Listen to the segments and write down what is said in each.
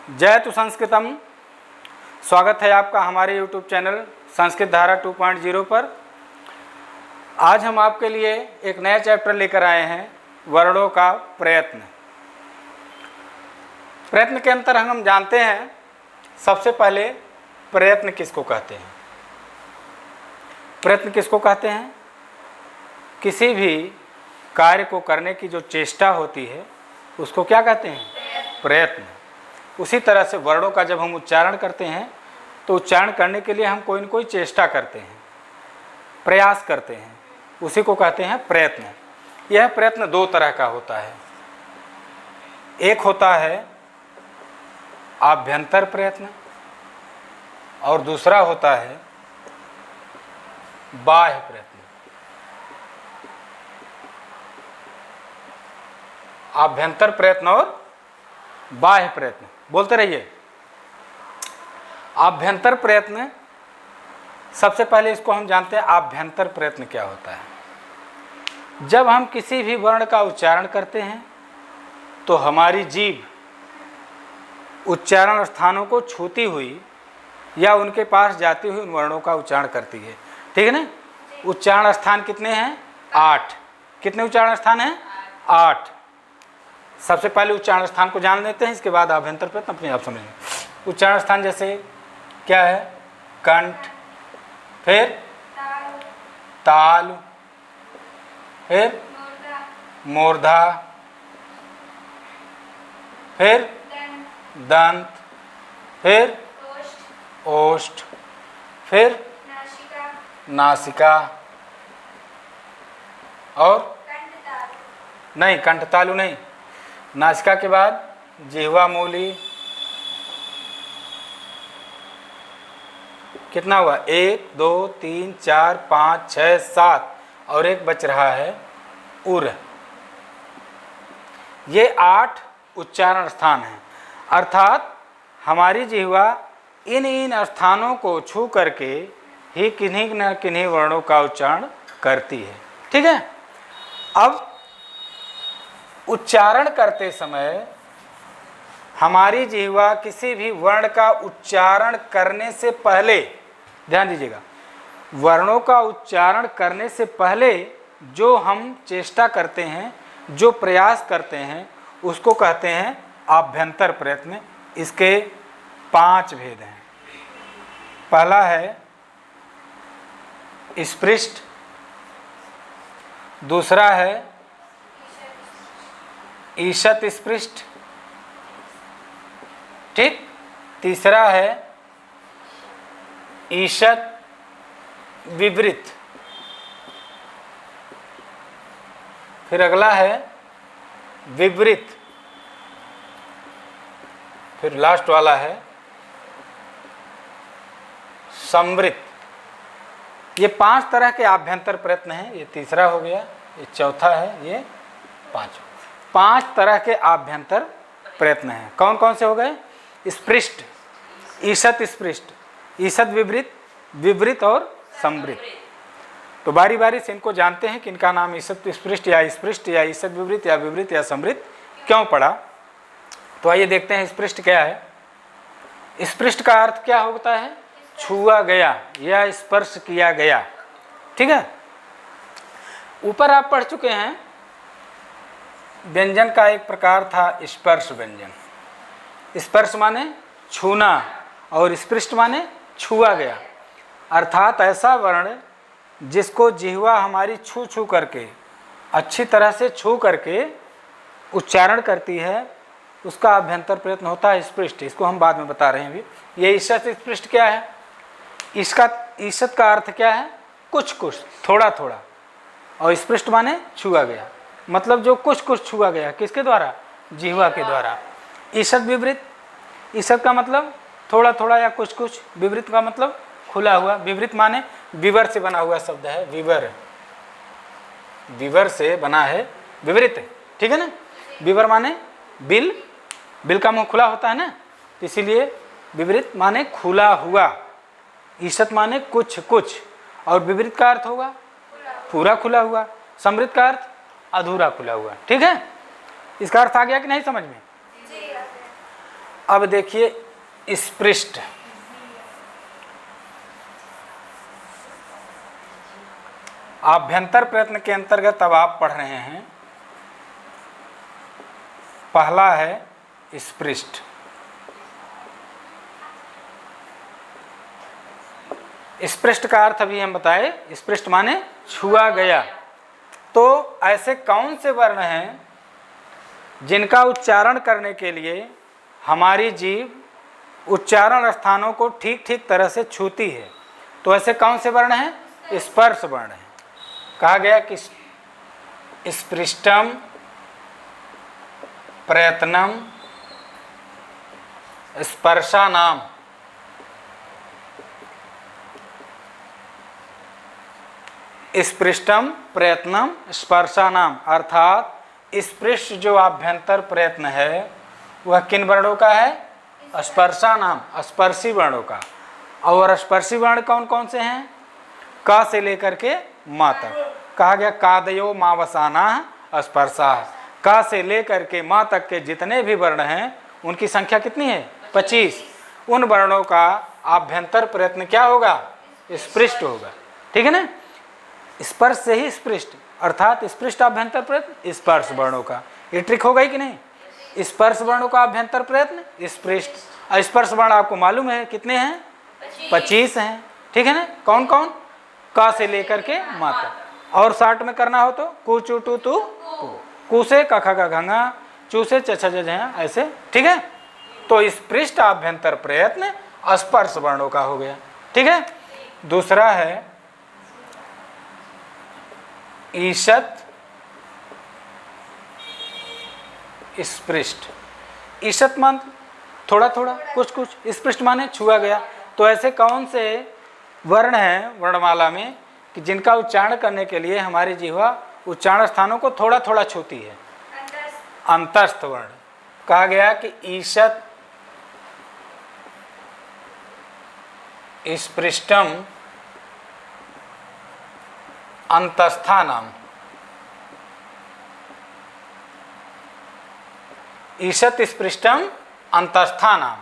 जयतु संस्कृतम। स्वागत है आपका हमारे YouTube चैनल संस्कृत धारा 2.0 पर। आज हम आपके लिए एक नया चैप्टर लेकर आए हैं, वर्णों का प्रयत्न। प्रयत्न के अंतर हम जानते हैं, सबसे पहले प्रयत्न किसको कहते हैं। प्रयत्न किसको कहते हैं? किसी भी कार्य को करने की जो चेष्टा होती है उसको क्या कहते हैं? प्रयत्न। उसी तरह से वर्णों का जब हम उच्चारण करते हैं तो उच्चारण करने के लिए हम कोई न कोई चेष्टा करते हैं, प्रयास करते हैं, उसी को कहते हैं प्रयत्न। यह प्रयत्न दो तरह का होता है। एक होता है आभ्यंतर प्रयत्न और दूसरा होता है बाह्य प्रयत्न। आभ्यंतर प्रयत्न और बाह्य प्रयत्न, बोलते रहिए। आभ्यंतर प्रयत्न, सबसे पहले इसको हम जानते हैं आभ्यंतर प्रयत्न क्या होता है। जब हम किसी भी वर्ण का उच्चारण करते हैं तो हमारी जीभ उच्चारण स्थानों को छूती हुई या उनके पास जाती हुई उन वर्णों का उच्चारण करती है, ठीक है ना। उच्चारण स्थान कितने हैं? 8। कितने उच्चारण स्थान हैं? 8। सबसे पहले उच्चारण स्थान को जान लेते हैं, इसके बाद आभ्यंतर प्रयत्न अपने आप समझेंगे। उच्चारण स्थान जैसे क्या है? कंठ, फिर ताल, फिर मूर्धा, फिर दंत, फिर ओष्ठ, फिर नासिका और नहीं, कंठतालु नहीं। नासिका के बाद जिह्वा मूली। कितना हुआ? 1 2 3 4 5 6 7 और एक बच रहा है उर। ये 8 उच्चारण स्थान हैं। अर्थात हमारी जिह्वा इन स्थानों को छू करके ही किन्हीं न किन्हीं वर्णों का उच्चारण करती है, ठीक है। अब उच्चारण करते समय हमारी जिह्वा किसी भी वर्ण का उच्चारण करने से पहले, ध्यान दीजिएगा, वर्णों का उच्चारण करने से पहले जो हम चेष्टा करते हैं, जो प्रयास करते हैं, उसको कहते हैं आभ्यंतर प्रयत्न। इसके 5 भेद हैं। पहला है स्पृष्ट, दूसरा है ईशत स्पृष्ट, ठीक। तीसरा है ईशत विवृत, फिर अगला है विवृत, फिर लास्ट वाला है संवृत। ये 5 तरह के आभ्यंतर प्रयत्न हैं। ये तीसरा हो गया, ये चौथा है, ये 5 तरह के आभ्यंतर प्रयत्न हैं। कौन कौन से हो गए? स्पृष्ट, ईशत स्पृष्ट, ईशत विवृत, विवृत और संवृत। तो बारी बारी से इनको जानते हैं कि इनका नाम ईशत स्पृष्ट या स्पृष्ट या ईशत विवृत या विवृत या संवृत क्यों पड़ा। तो आइए देखते हैं स्पृष्ट क्या है। स्पृष्ट का अर्थ क्या होता है? छुआ गया या स्पर्श किया गया, ठीक है। ऊपर आप पढ़ चुके हैं, व्यंजन का एक प्रकार था स्पर्श व्यंजन। स्पर्श माने छूना और स्पृष्ट माने छुआ गया। अर्थात ऐसा वर्ण जिसको जिह्वा हमारी छू छू करके, अच्छी तरह से छू करके उच्चारण करती है, उसका अभ्यंतर प्रयत्न होता है स्पृष्ट। इसको हम बाद में बता रहे हैं अभी। ये ईशत स्पृष्ट क्या है? इसका ईशत का अर्थ क्या है? कुछ कुछ, थोड़ा थोड़ा, और स्पृष्ट माने छुआ गया, मतलब जो कुछ कुछ छुआ गया। किसके द्वारा? जिह्वा के द्वारा। ईशत विवृत, ईशत का मतलब थोड़ा थोड़ा या कुछ कुछ, विवृत का मतलब खुला हुआ। विवृत माने विवर से बना हुआ शब्द है, विवर, विवर से बना है विवृत, ठीक है ना। विवर माने बिल, बिल का मुंह खुला होता है ना, इसीलिए विवृत माने खुला हुआ। ईशत माने कुछ कुछ, और विवृत का अर्थ होगा पूरा खुला हुआ। समृद्ध का अर्थ अधूरा खुला हुआ, ठीक है। इसका अर्थ आ गया कि नहीं समझ में? अब देखिए स्पृष्ट, आभ्यंतर प्रयत्न के अंतर्गत अब आप पढ़ रहे हैं, पहला है स्पृष्ट। स्पृष्ट का अर्थ अभी हम बताए, स्पृष्ट माने छुआ गया। तो ऐसे कौन से वर्ण हैं जिनका उच्चारण करने के लिए हमारी जीभ उच्चारण स्थानों को ठीक ठीक तरह से छूती है? तो ऐसे कौन से वर्ण हैं? स्पर्श वर्ण हैं। कहा गया कि स्पृष्टम प्रयत्नम स्पर्शानाम, स्पृष्टम प्रयत्नम स्पर्शानाम, अर्थात स्पृष्ट जो आभ्यंतर प्रयत्न है वह किन वर्णों का है? स्पर्शानाम, स्पर्शी वर्णों का। और स्पर्शी वर्ण कौन कौन से हैं? क से लेकर के म तक। कहा गया कादयो मावसाना स्पर्शा, क से लेकर के म तक के जितने भी वर्ण हैं उनकी संख्या कितनी है? 25। उन वर्णों का आभ्यंतर प्रयत्न क्या होगा? स्पृष्ट होगा। ठीक है ना? स्पर्श से ही स्पृष्ट, अर्थात स्पृष्ट आभ्यंतर प्रयत्न स्पर्श वर्णों का। ये ट्रिक हो गई कि नहीं? स्पर्श वर्णों का आभ्यंतर प्रयत्न स्पृष्ट। स्पर्श वर्ण आपको मालूम है कितने हैं? 25 हैं। ठीक है ना? कौन कौन? क से लेकर के म तक। और शार्ट में करना हो तो कु चू टू तू कु से क ख ग घ ङ, चू से च छ ज झ, ऐसे। ठीक है? तो स्पृष्ट आभ्यंतर प्रयत्न स्पर्श वर्णों का हो गया। ठीक है? दूसरा है ईषत् स्पृष्ट। ईषत् मान थोड़ा थोड़ा, कुछ कुछ, स्पृष्ट माने छुआ गया। तो ऐसे कौन से वर्ण हैं वर्णमाला में कि जिनका उच्चारण करने के लिए हमारी जिह्वा उच्चारण स्थानों को थोड़ा थोड़ा छूती है? अंतस्थ वर्ण। कहा गया कि ईषत् स्पृष्टम अंतस्थानाम। ईषत् स्पृष्टम अंतस्थानाम,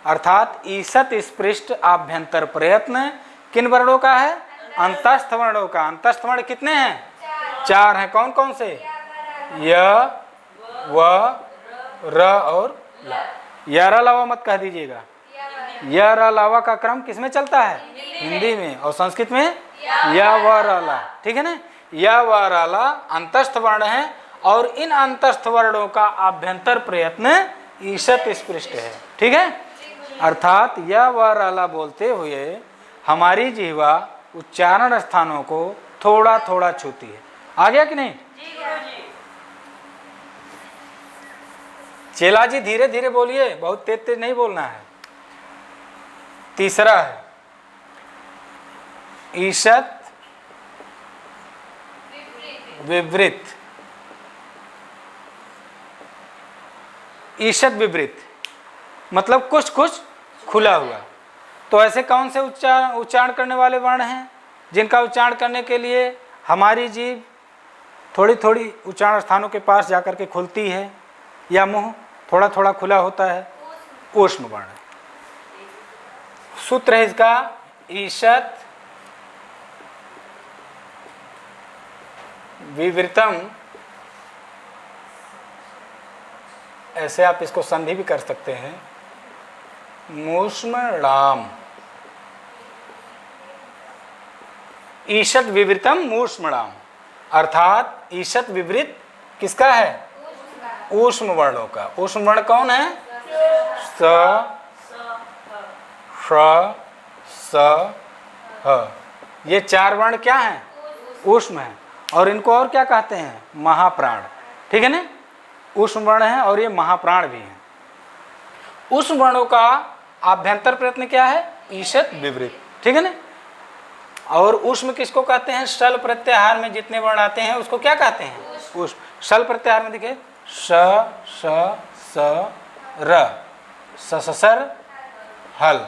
अर्थात ईषत् स्पृष्ट आभ्यंतर प्रयत्न किन वर्णों का है? अंतस्थ वर्णों का। अंतस्थ वर्ण कितने हैं? 4 हैं। कौन कौन से? य, व, र और ला। य र लावा मत कह दीजिएगा। य र लावा का क्रम किसमें चलता है? हिंदी में। और संस्कृत में य व र ला। ठीक है ना? य व र ला अंतस्थ वर्ण है और इन अंतस्थ वर्णों का आभ्यंतर प्रयत्न ईषत् स्पृष्ट है। ठीक है? अर्थात य व र ला बोलते हुए हमारी जिह्वा उच्चारण स्थानों को थोड़ा थोड़ा छूती है। आ गया कि नहीं? चेला जी धीरे धीरे बोलिए, बहुत तेज तेज नहीं बोलना है। तीसरा है ईषत् विवृत। ईषत् विवृत मतलब कुछ कुछ खुला हुआ। तो ऐसे कौन से उच्चारण करने वाले वर्ण हैं जिनका उच्चारण करने के लिए हमारी जीभ थोड़ी थोड़ी उच्चारण स्थानों के पास जाकर के खुलती है या मुंह थोड़ा थोड़ा खुला होता है? ऊष्म वर्ण। सूत्र है इसका ईषत् विवृतम। ऐसे आप इसको संधि भी कर सकते हैं, मूष्मणाम। ईषत् विवृतम मूष्मणाम, अर्थात ईषत् विवृत किसका है? ऊष्म वर्णों का। ऊष्म वर्ण कौन है? स, श, स, ह। ये 4 वर्ण क्या हैं? ऊष्म है। और इनको और क्या कहते हैं? महाप्राण। ठीक है ना? ऊष्म वर्ण है और ये महाप्राण भी हैं। ऊष्म वर्णों का आभ्यंतर प्रयत्न क्या है? ईषत् विवृत। ठीक है ना? और ऊष्म किसको कहते हैं? शल प्रत्याहार में जितने वर्ण आते हैं उसको क्या कहते हैं? ऊष्म। शल प्रत्याहार में देखिए श, श, स, र, ससर, हल।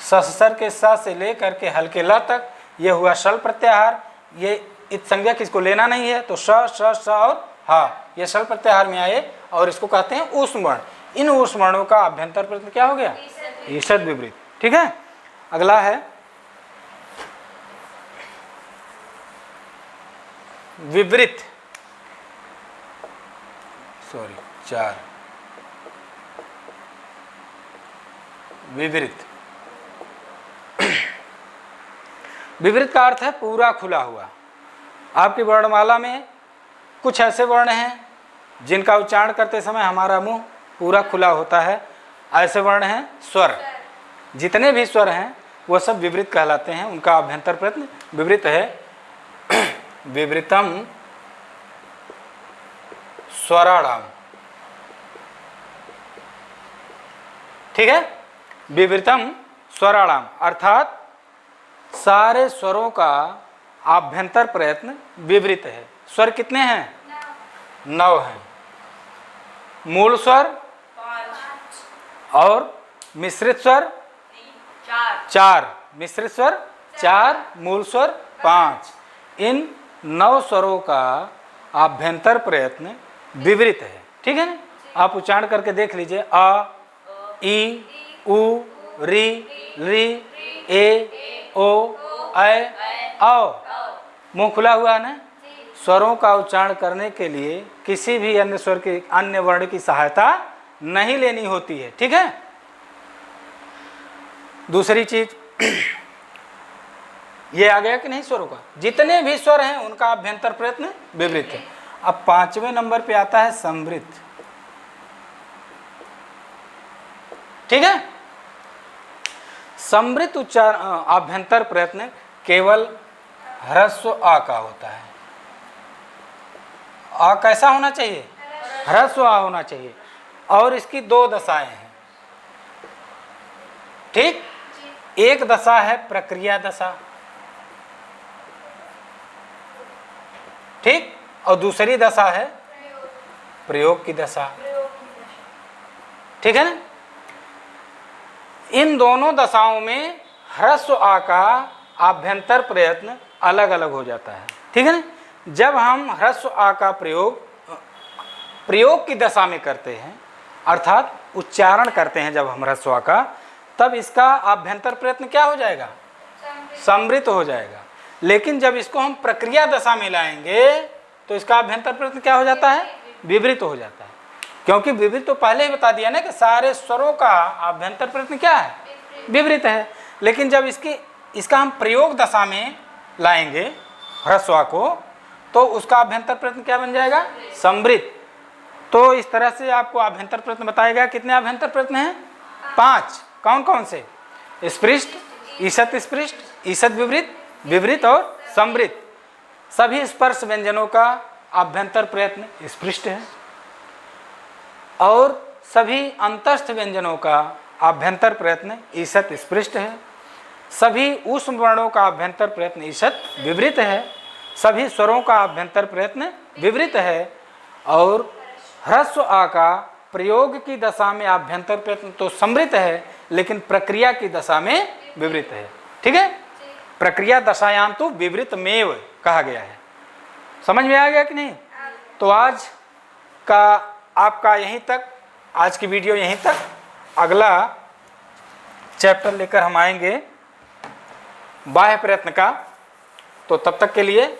ससर के स से लेकर के हल के ल तक ये हुआ शल प्रत्याहार। ये इत संज्ञा किसको लेना नहीं है, तो श, श, स और ह ये शल प्रत्याहार में आए और इसको कहते हैं ऊष्म वर्ण। इन ऊष्म वर्णों का आभ्यंतर प्रयत्न क्या हो गया? ईषद विपरीत। ठीक है, अगला है विवृत। सॉरी 4 विवृत। विवृत का अर्थ है पूरा खुला हुआ। आपकी वर्णमाला में कुछ ऐसे वर्ण हैं जिनका उच्चारण करते समय हमारा मुंह पूरा खुला होता है, ऐसे वर्ण हैं स्वर। जितने भी स्वर हैं वो सब विवृत कहलाते हैं, उनका आभ्यंतर प्रयत्न विवृत है। विवृतम स्वराणाम। ठीक है, विवृतम स्वराणाम अर्थात सारे स्वरों का आभ्यंतर प्रयत्न विवृत है। स्वर कितने हैं? 9 हैं। मूल स्वर 5 और मिश्रित स्वर 4। मिश्रित स्वर 4, मूल स्वर 5। इन 9 स्वरों का आभ्यंतर प्रयत्न विवृत है। ठीक है ना? आप उच्चारण करके देख लीजिए। अ, ई, उ, री, री, ए, ओ, ऐ, औ। मुंह खुला हुआ है ना? स्वरों का उच्चारण करने के लिए किसी भी अन्य स्वर की, अन्य वर्ण की सहायता नहीं लेनी होती है। ठीक है, दूसरी चीज ये आ गया कि नहीं? स्वरों का जितने भी स्वर हैं उनका आभ्यंतर प्रयत्न विवृत है। अब 5वें नंबर पे आता है समृद्ध। ठीक है, समृद्ध उच्चारण आभ्यंतर प्रयत्न केवल ह्रस्व आ का होता है। आ कैसा होना चाहिए? ह्रस्व आ होना चाहिए। और इसकी 2 दशाएं हैं। ठीक, एक दशा है प्रक्रिया दशा, ठीक, और दूसरी दशा है प्रयोग की दशा। ठीक है ना? इन दोनों दशाओं में ह्रस्व आ का आभ्यंतर प्रयत्न अलग अलग हो जाता है। ठीक है ना? जब हम ह्रस्व आ का प्रयोग की दशा में करते हैं, अर्थात उच्चारण करते हैं जब हम ह्रस्व आ का, तब इसका आभ्यंतर प्रयत्न क्या हो जाएगा? समृद्ध हो जाएगा। लेकिन जब इसको हम प्रक्रिया दशा में लाएंगे तो इसका आभ्यंतर प्रयत्न क्या हो जाता है? विवृत हो जाता है। क्योंकि विवृत तो पहले ही बता दिया ना कि सारे स्वरों का आभ्यंतर प्रयत्न क्या है? विवृत है। लेकिन जब इसका हम प्रयोग दशा में लाएंगे ह्रस्व आ को, तो उसका आभ्यंतर प्रयत्न क्या बन जाएगा? समृद्ध। तो इस तरह से आपको आभ्यंतर प्रयत्न बताया गया। कितने आभ्यंतर प्रयत्न हैं? 5। कौन कौन से? स्पृष्ट, ईषद स्पृष्ट, ईषद विवृत, विवृत और समृद्ध। सभी स्पर्श व्यंजनों का आभ्यंतर प्रयत्न स्पृष्ट है और सभी अंतस्थ व्यंजनों का आभ्यंतर प्रयत्न ईषद स्पृष्ट है। सभी ऊष्म वर्णों का आभ्यंतर प्रयत्न ईषद विवृत है। सभी स्वरों का आभ्यंतर प्रयत्न विवृत है। और ह्रस्व आ का प्रयोग की दशा में आभ्यंतर प्रयत्न तो समृद्ध है, लेकिन प्रक्रिया की दशा में विवृत है। ठीक है, प्रक्रिया दशायां तो विवृत मेव कहा गया है। समझ में आ गया कि नहीं? तो आज का आपका यहीं तक, आज की वीडियो यहीं तक। अगला चैप्टर लेकर हम आएंगे बाह्य प्रयत्न का। तो तब तक के लिए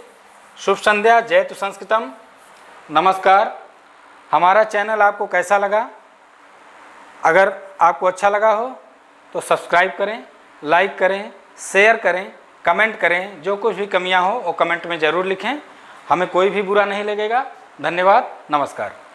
शुभ संध्या। जयतु संस्कृतम। नमस्कार। हमारा चैनल आपको कैसा लगा? अगर आपको अच्छा लगा हो तो सब्सक्राइब करें, लाइक करें, शेयर करें, कमेंट करें। जो कुछ भी कमियां हो वो कमेंट में ज़रूर लिखें, हमें कोई भी बुरा नहीं लगेगा। धन्यवाद, नमस्कार।